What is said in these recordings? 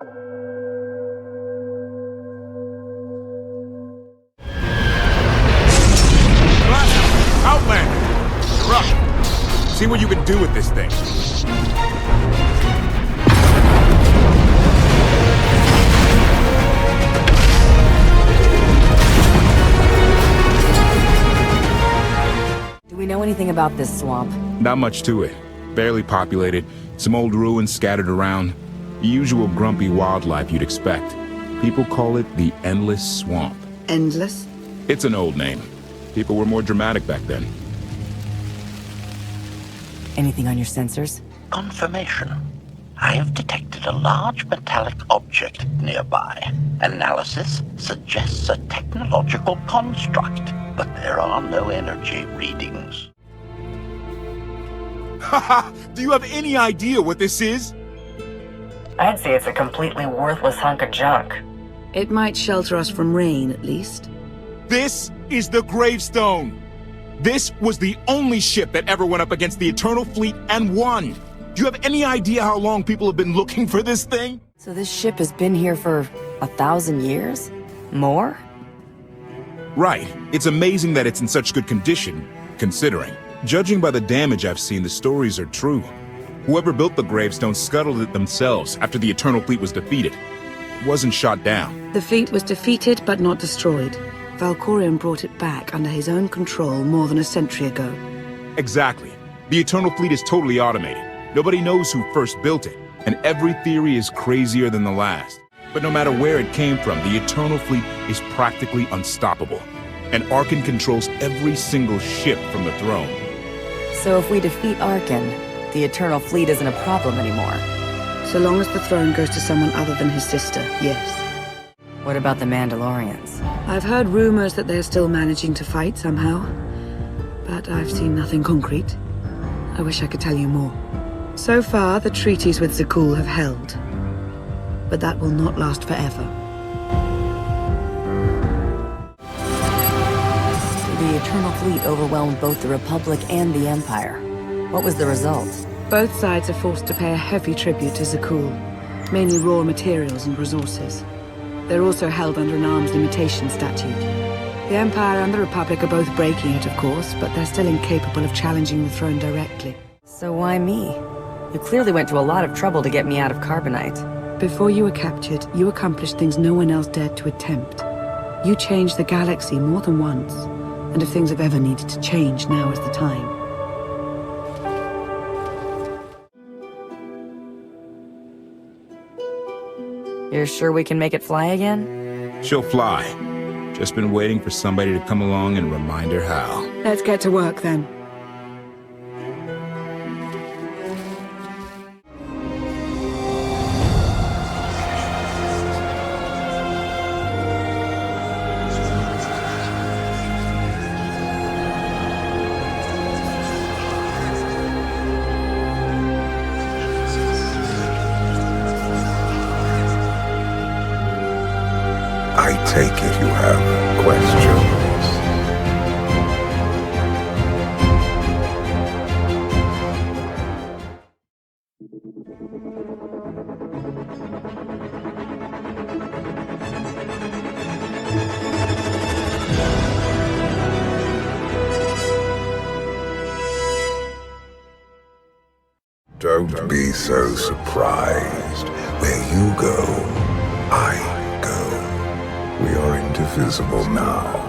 Outlander! You're up! See what you can do with this thing. Do we know anything about this swamp? Not much to it. Barely populated, some old ruins scattered around. The usual grumpy wildlife you'd expect. People call it the Endless Swamp. Endless? It's an old name. People were more dramatic back then. Anything on your sensors? Confirmation. I have detected a large metallic object nearby. Analysis suggests a technological construct, but there are no energy readings. Haha! Do you have any idea what this is? I'd say it's a completely worthless hunk of junk. It might shelter us from rain, at least. This is the Gravestone! This was the only ship that ever went up against the Eternal Fleet and won! Do you have any idea how long people have been looking for this thing? So this ship has been here for 1,000 years? More? Right. It's amazing that it's in such good condition, considering. Judging by the damage I've seen, the stories are true. Whoever built the Gravestone scuttled it themselves after the Eternal Fleet was defeated. It wasn't shot down. The fleet was defeated but not destroyed. Valkorion brought it back under his own control more than a century ago. Exactly. The Eternal Fleet is totally automated. Nobody knows who first built it, and every theory is crazier than the last. But no matter where it came from, the Eternal Fleet is practically unstoppable. And Arkan controls every single ship from the throne. So if we defeat Arkan, the Eternal Fleet isn't a problem anymore. So long as the throne goes to someone other than his sister, yes. What about the Mandalorians? I've heard rumors that they're still managing to fight somehow, but I've seen nothing concrete. I wish I could tell you more. So far, the treaties with Zakul have held, but that will not last forever. The Eternal Fleet overwhelmed both the Republic and the Empire. What was the result? Both sides are forced to pay a heavy tribute to Zakul, mainly raw materials and resources. They're also held under an arms limitation statute. The Empire and the Republic are both breaking it, of course, but they're still incapable of challenging the throne directly. So why me? You clearly went to a lot of trouble to get me out of Carbonite. Before you were captured, you accomplished things no one else dared to attempt. You changed the galaxy more than once, and if things have ever needed to change, now is the time. You're sure we can make it fly again? She'll fly. Just been waiting for somebody to come along and remind her how. Let's get to work then. I take it you have questions. Don't be so surprised. Where you go, I go. We are indivisible now.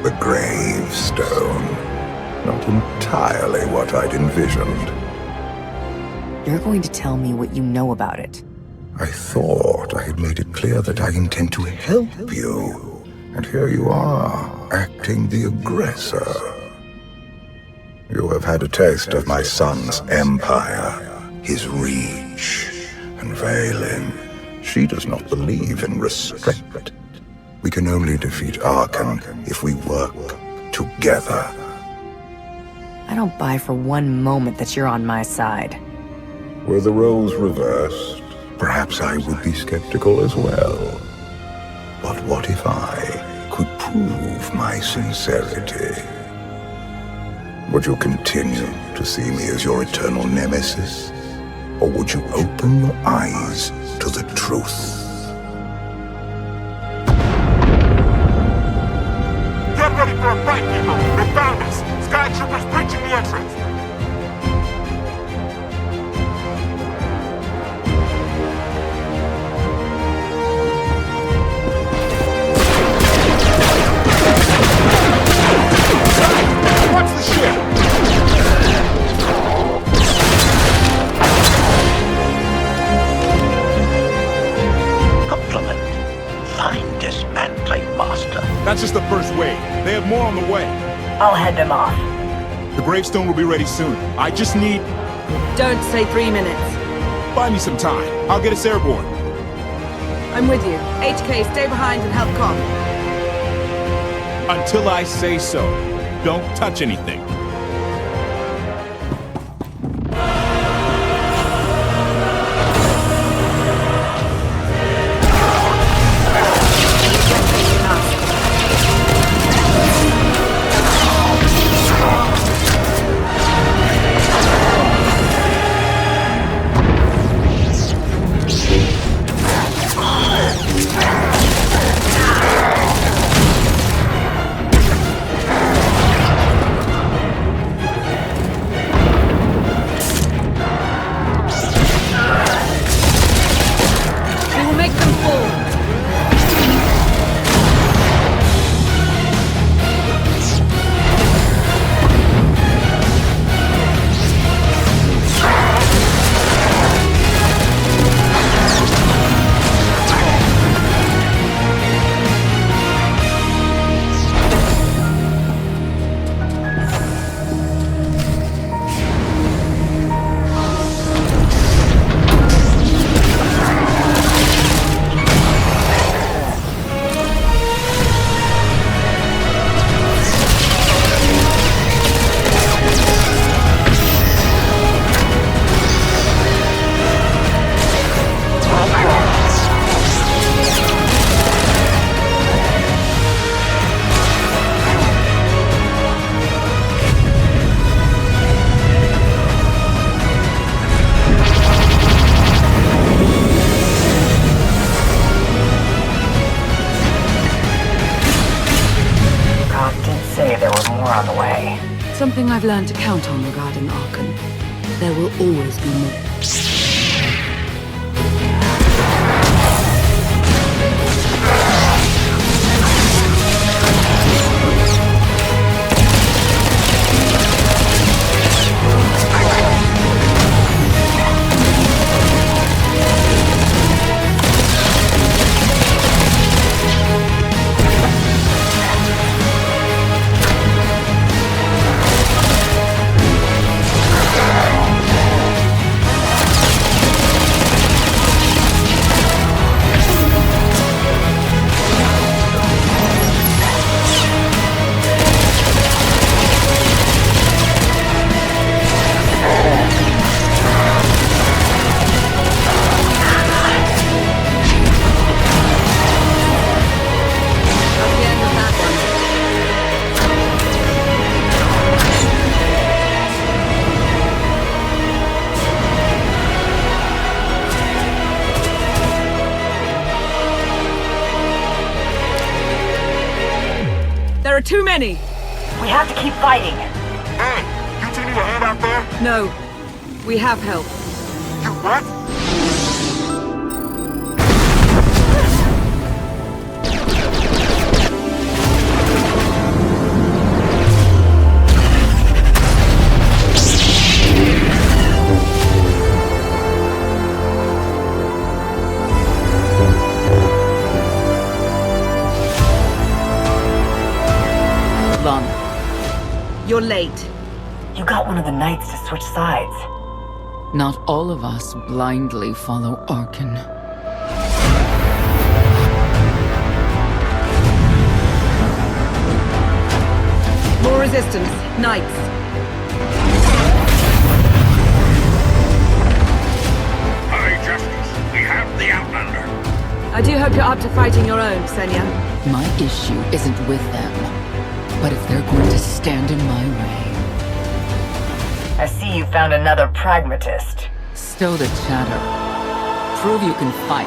The gravestone. Not entirely what I'd envisioned. You're going to tell me what you know about it. I thought I had made it clear that I intend to help you. And here you are, acting the aggressor. You have had a taste of my son's empire, his reach, and Valen. She does not believe in restraint. We can only defeat Arkan if we work together. I don't buy for one moment that you're on my side. Were the roles reversed, perhaps I would be skeptical as well. But what if I could prove my sincerity? Would you continue to see me as your eternal nemesis? Or would you open your eyes to the truth. Get ready for a fight, people! They found us! Sky Troopers breaching the entrance! Watch the ship! Compliment. Fine dismantling, Master. That's just the first wave. They have more on the way. I'll head them off. The gravestone will be ready soon. I just need... Don't say 3 minutes. Buy me some time. I'll get us airborne. I'm with you. HK, stay behind and help Com. Until I say so. Don't touch anything. Something I've learned to count on regarding Archon. There will always be more. There are too many! We have to keep fighting. Hey, you two need a hand out there? No. We have help. You what? You're late. You got one of the knights to switch sides. Not all of us blindly follow Archon. More resistance. Knights. High Justice, we have the Outlander. I do hope you're up to fighting your own, Senya. My issue isn't with them. But if they're going to stand in my way... I see you found another pragmatist. Stow the chatter. Prove you can fight.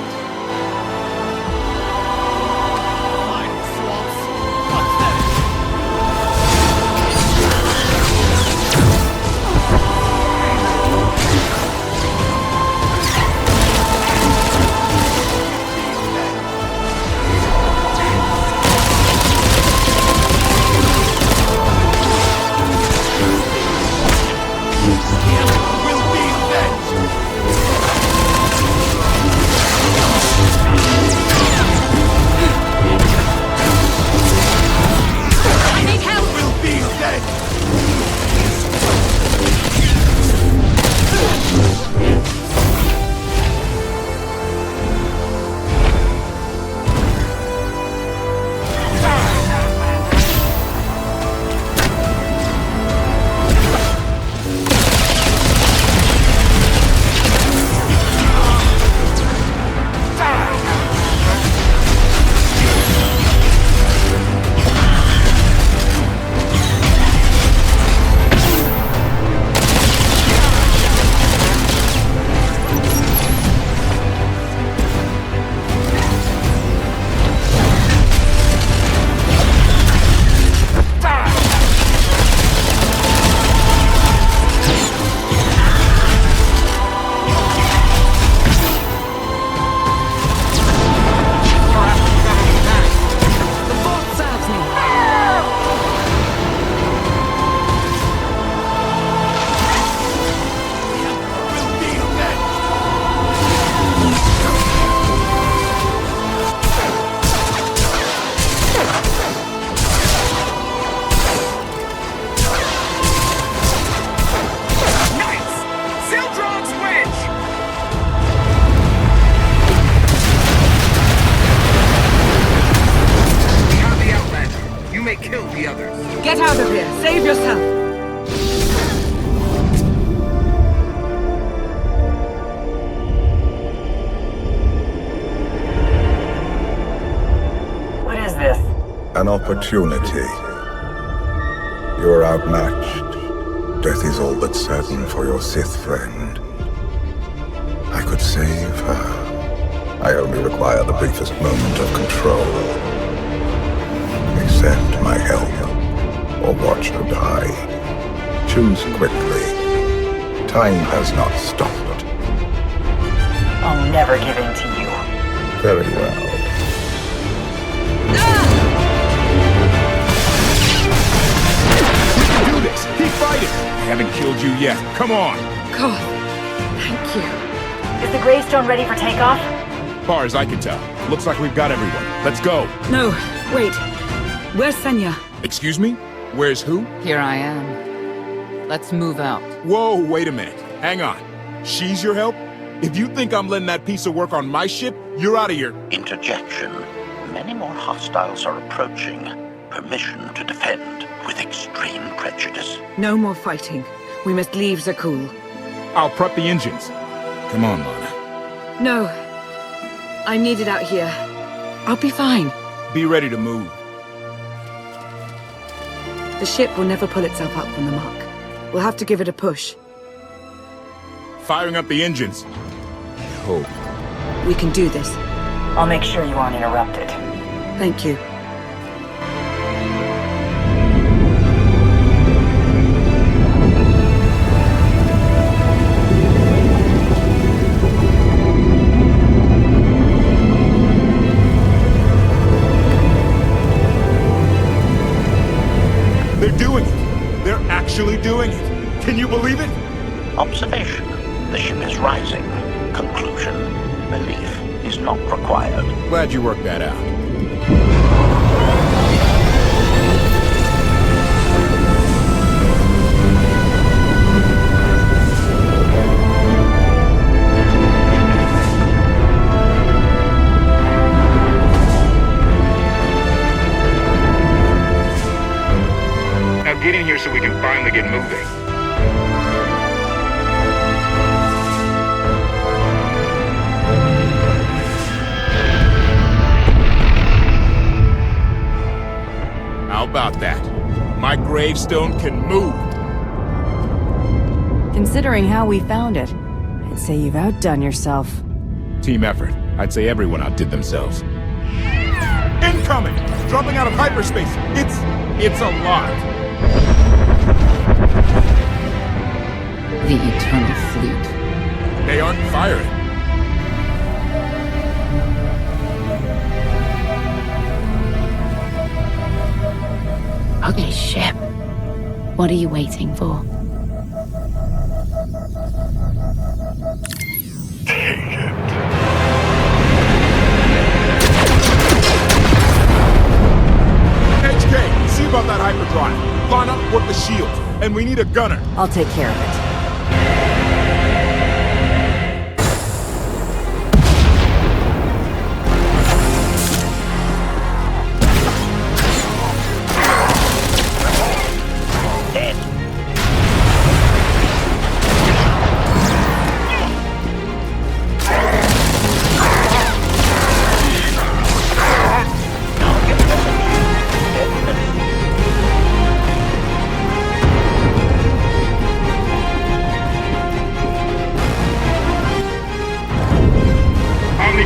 Get out of here! Save yourself! What is this? An opportunity. You are outmatched. Death is all but certain for your Sith friend. I could save her. I only require the briefest moment of control. Accept my help, or watch her die. Choose quickly. Time has not stopped. I'll never give in to you. Very well. We can do this! Keep fighting! I haven't killed you yet. Come on! God, thank you. Is the gravestone ready for takeoff? Far as I can tell, looks like we've got everyone. Let's go. No, wait. Where's Senya? Excuse me? Where's who? Here I am. Let's move out. Whoa, wait a minute. Hang on. She's your help? If you think I'm letting that piece of work on my ship, you're out of here. Interjection. Many more hostiles are approaching. Permission to defend with extreme prejudice. No more fighting. We must leave Zakul. I'll prep the engines. Come on, Lana. No. I'm needed out here. I'll be fine. Be ready to move. The ship will never pull itself up from the muck. We'll have to give it a push. Firing up the engines. I hope. We can do this. I'll make sure you aren't interrupted. Thank you. They're doing it. They're actually doing it. Can you believe it? Observation. The ship is rising. Conclusion. Belief is not required. Glad you worked that out. Now get in here so we can finally get moving. How about that? My gravestone can move. Considering how we found it, I'd say you've outdone yourself. Team effort. I'd say everyone outdid themselves. Incoming! Dropping out of hyperspace. It's a lot. The Eternal Fleet. They aren't firing. Ugly ship. What are you waiting for? Take it. HK, see about that hyperdrive. Line up, work the shields. And we need a gunner. I'll take care of it.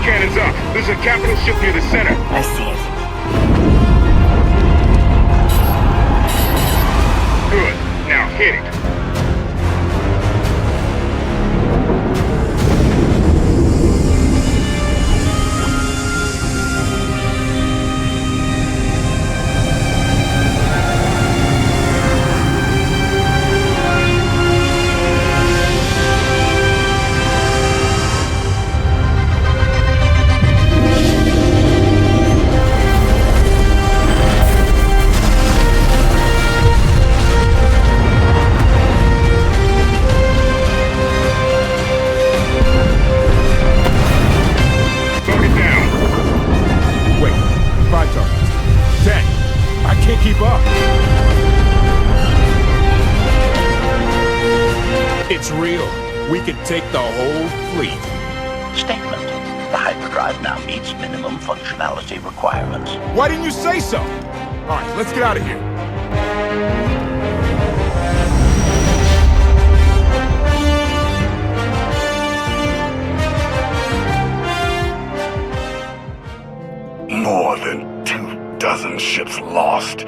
Cannons up. There's a capital ship near the center. I see it. Good. Now hit it. It's real. We could take the whole fleet. Statement. The hyperdrive now meets minimum functionality requirements. Why didn't you say so? All right, let's get out of here. More than 24 ships lost in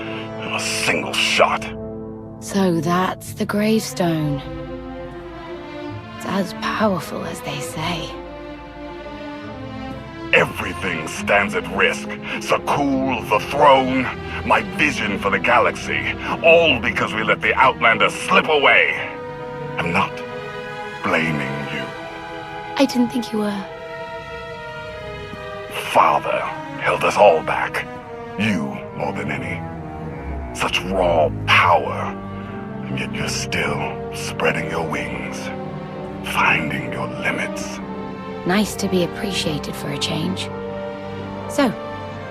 a single shot. So that's the gravestone. It's as powerful as they say. Everything stands at risk. Sakul, the throne, my vision for the galaxy. All because we let the Outlander slip away. I'm not blaming you. I didn't think you were. Father held us all back. You more than any. Such raw power. And yet you're still spreading your wings. Finding your limits. Nice to be appreciated for a change. So,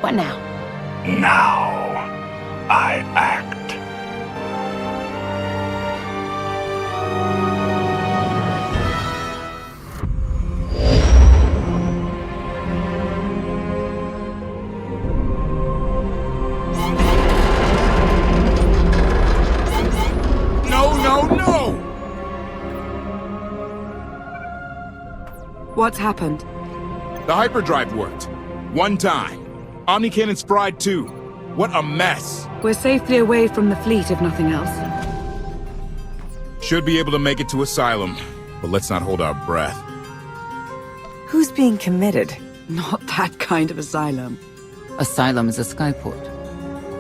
what now? Now, I act. No! What's happened? The hyperdrive worked. One time. Omnicannon's fried too. What a mess. We're safely away from the fleet, if nothing else. Should be able to make it to Asylum, but let's not hold our breath. Who's being committed? Not that kind of asylum. Asylum is a skyport.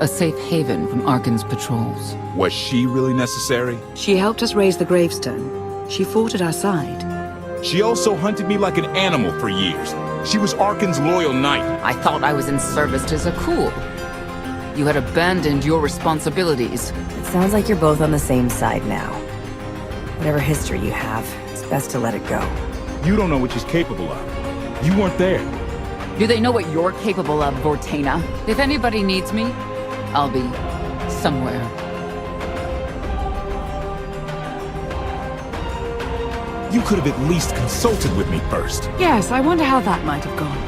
A safe haven from Arkan's patrols. Was she really necessary? She helped us raise the gravestone. She fought at our side. She also hunted me like an animal for years. She was Arkan's loyal knight. I thought I was in service to Zakul. You had abandoned your responsibilities. It sounds like you're both on the same side now. Whatever history you have, it's best to let it go. You don't know what she's capable of. You weren't there. Do they know what you're capable of, Vortana? If anybody needs me, I'll be somewhere. You could have at least consulted with me first. Yes, I wonder how that might have gone.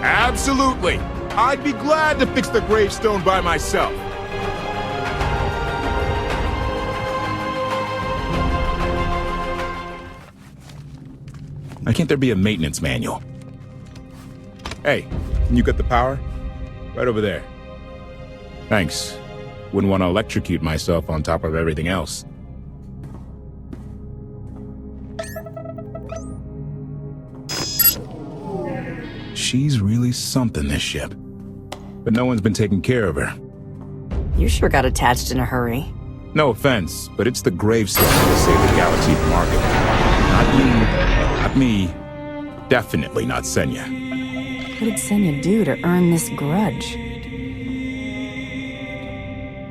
Absolutely. I'd be glad to fix the gravestone by myself. Why can't there be a maintenance manual? Hey, can you get the power? Right over there. Thanks. Wouldn't want to electrocute myself on top of everything else. She's really something, this ship. But no one's been taking care of her. You sure got attached in a hurry. No offense, but it's the gravestone to save the galaxy from Arkham. Not you, not me. Definitely not Senya. What did Senya do to earn this grudge?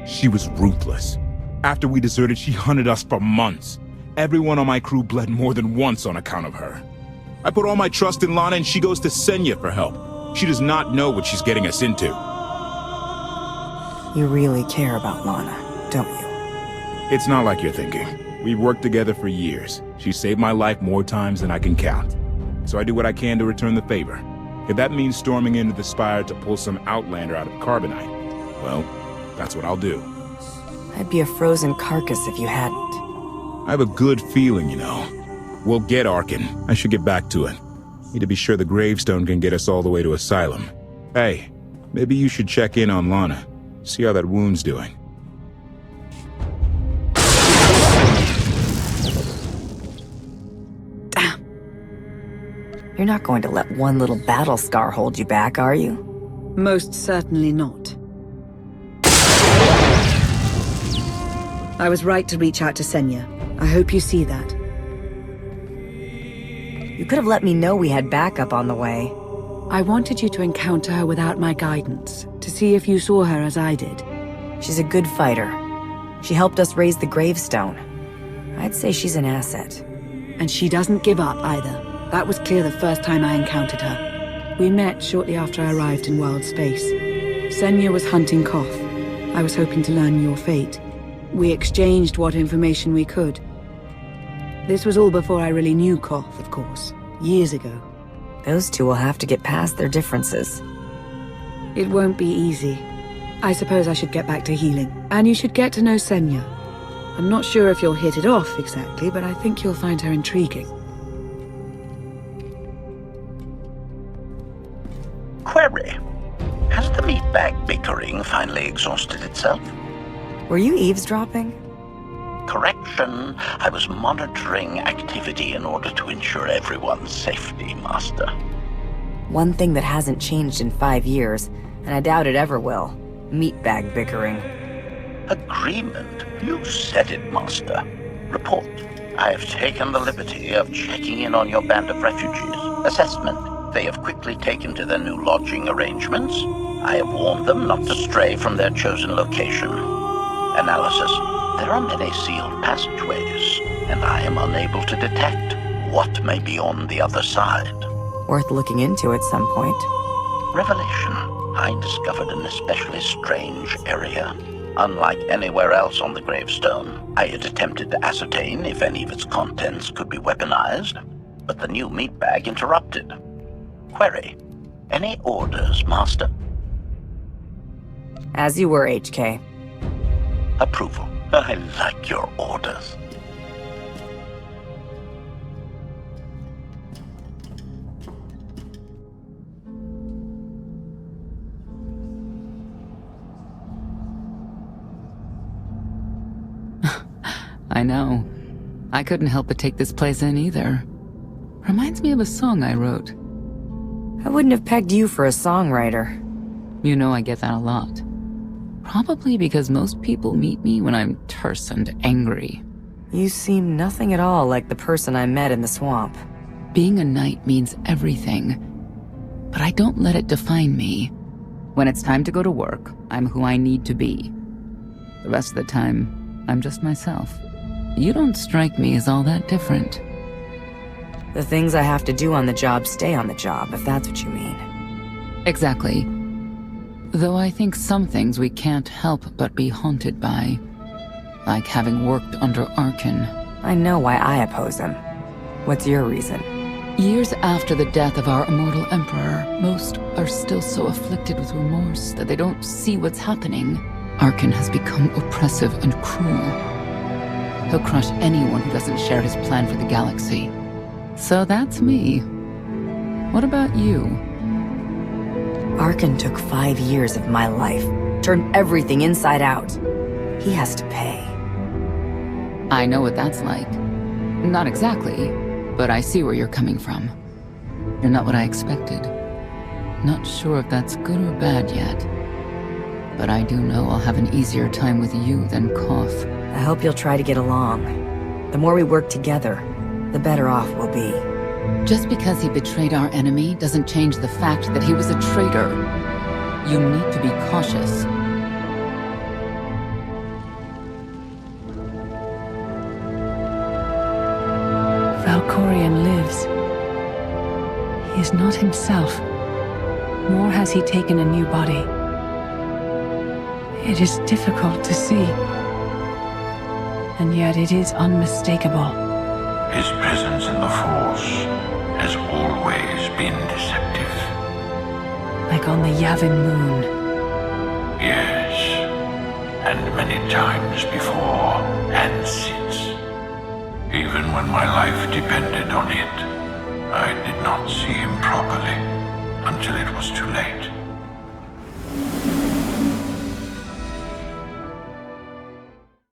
She was ruthless. After we deserted, she hunted us for months. Everyone on my crew bled more than once on account of her. I put all my trust in Lana and she goes to Senya for help. She does not know what she's getting us into. You really care about Lana, don't you? It's not like you're thinking. We've worked together for years. She saved my life more times than I can count. So I do what I can to return the favor. If that means storming into the Spire to pull some Outlander out of Carbonite, well, that's what I'll do. I'd be a frozen carcass if you hadn't. I have a good feeling, you know. We'll get Arkin. I should get back to it. Need to be sure the gravestone can get us all the way to Asylum. Hey, maybe you should check in on Lana. See how that wound's doing. Damn. You're not going to let one little battle scar hold you back, are you? Most certainly not. I was right to reach out to Senya. I hope you see that. You could have let me know we had backup on the way. I wanted you to encounter her without my guidance, to see if you saw her as I did. She's a good fighter. She helped us raise the gravestone. I'd say she's an asset. And she doesn't give up either. That was clear the first time I encountered her. We met shortly after I arrived in world space. Senya was hunting Koth. I was hoping to learn your fate. We exchanged what information we could. This was all before I really knew Koth, of course. Years ago. Those two will have to get past their differences. It won't be easy. I suppose I should get back to healing. And you should get to know Senya. I'm not sure if you'll hit it off exactly, but I think you'll find her intriguing. Query. Has the meatbag bickering finally exhausted itself? Were you eavesdropping? Correction. I was monitoring activity in order to ensure everyone's safety, Master. One thing that hasn't changed in 5 years, and I doubt it ever will. Meatbag bickering. Agreement. You said it, Master. Report. I have taken the liberty of checking in on your band of refugees. Assessment. They have quickly taken to their new lodging arrangements. I have warned them not to stray from their chosen location. Analysis. There are many sealed passageways, and I am unable to detect what may be on the other side. Worth looking into at some point. Revelation. I discovered an especially strange area. Unlike anywhere else on the gravestone, I had attempted to ascertain if any of its contents could be weaponized, but the new meatbag interrupted. Query. Any orders, Master? As you were, HK. Approval. I like your orders. I know. I couldn't help but take this place in either. Reminds me of a song I wrote. I wouldn't have pegged you for a songwriter. You know I get that a lot. Probably because most people meet me when I'm terse and angry. You seem nothing at all like the person I met in the swamp. Being a knight means everything, but I don't let it define me. When it's time to go to work, I'm who I need to be. The rest of the time, I'm just myself. You don't strike me as all that different. The things I have to do on the job stay on the job, if that's what you mean. Exactly. Though I think some things we can't help but be haunted by. Like having worked under Arkin. I know why I oppose him. What's your reason? Years after the death of our immortal emperor, most are still so afflicted with remorse that they don't see what's happening. Arkin has become oppressive and cruel. He'll crush anyone who doesn't share his plan for the galaxy. So that's me. What about you? Arkin took 5 years of my life, turned everything inside out. He has to pay. I know what that's like. Not exactly, but I see where you're coming from. You're not what I expected. Not sure if that's good or bad yet. But I do know I'll have an easier time with you than Koth. I hope you'll try to get along. The more we work together, the better off we'll be. Just because he betrayed our enemy doesn't change the fact that he was a traitor. You need to be cautious. Valkorion lives. He is not himself, nor has he taken a new body. It is difficult to see, and yet it is unmistakable. His presence in the Force has always been deceptive. Like on the Yavin moon. Yes, and many times before, and since. Even when my life depended on it, I did not see him properly until it was too late.